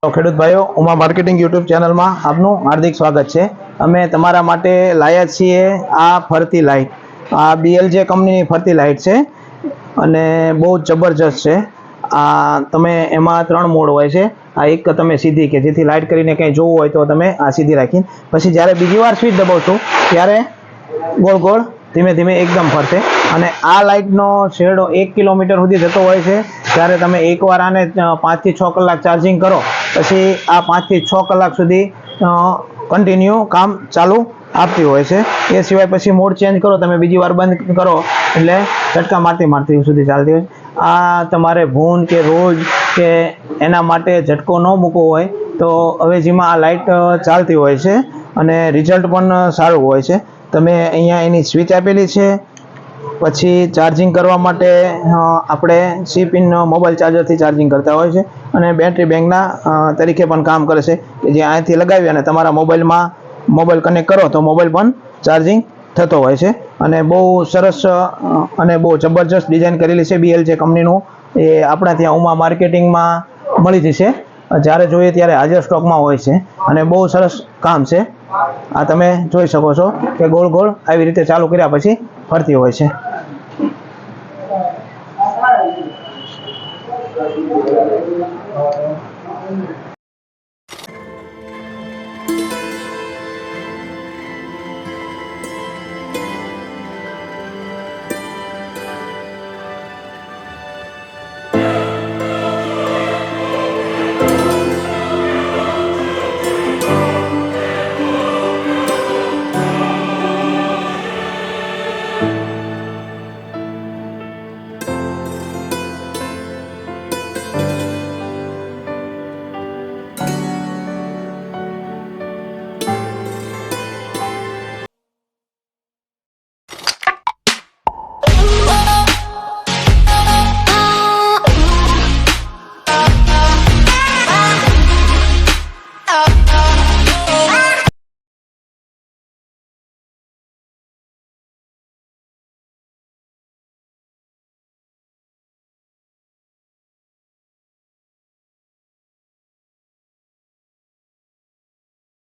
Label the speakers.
Speaker 1: તો ખેડૂત ભાઈઓ, ઉમા માર્કેટિંગ યુટ્યુબ ચેનલમાં આપનું હાર્દિક સ્વાગત છે। અમે તમારા માટે લાયા છીએ આ ફરતી લાઇટ। આ BLJ કંપનીની ફરતી લાઇટ છે અને બહુ જબરજસ્ત છે। આ તમે એમાં 3 મોડ હોય છે। આ એક તમે સીધી કે જેથી લાઇટ કરીને કંઈ જોવું હોય તો તમે આ સીધી રાખીને પછી જ્યારે બીજી વાર સ્વિચ દબાવશો ત્યારે ગોળ ગોળ ધીમે ધીમે એકદમ ફરશે અને આ લાઇટનો છેડો 1 કિલોમીટર સુધી જતો હોય છે। ત્યારે તમે એકવાર આને 5 થી 6 કલાક ચાર્જિંગ કરો પછી આ 5 થી 6 કલાક સુધી કન્ટિન્યુ કામ ચાલુ આપતી હોય છે। એ સિવાય પછી મોડ ચેન્જ કરો તમે બીજી વાર બંધ કરો એટલે ઝટકા મારતી સુધી ચાલતી હોય। આ તમારે ભૂન કે રોજ કે એના માટે ઝટકો ન મૂકવો હોય તો અવેજીમાં આ લાઇટ ચાલતી હોય છે અને રિઝલ્ટ પણ સારું હોય છે। તમે અહીંયા એની સ્વિચ આપેલી છે। પછી ચાર્જિંગ કરવા માટે આપણે C પિન મોબાઈલ ચાર્જરથી ચાર્જિંગ કરતા હોય છે અને બેટરી બેંકના તરીકે પણ કામ કરે છે કે જે અહીંથી લગાવી અને તમારા મોબાઈલ કનેક્ટ કરો તો મોબાઈલ પણ ચાર્જિંગ થતો હોય છે અને બહુ સરસ અને બહુ જબરજસ્ત ડિઝાઇન કરેલી છે BLJ કંપનીનું। એ આપણા ત્યાં ઉમા માર્કેટિંગમાં મળી જશે, જ્યારે જોઈએ ત્યારે હાજર સ્ટોકમાં હોય છે અને બહુ સરસ કામ છે। આ તમે જોઈ શકો છો કે ગોળ ગોળ આવી રીતે ચાલુ કર્યા પછી ફરતી હોય છે।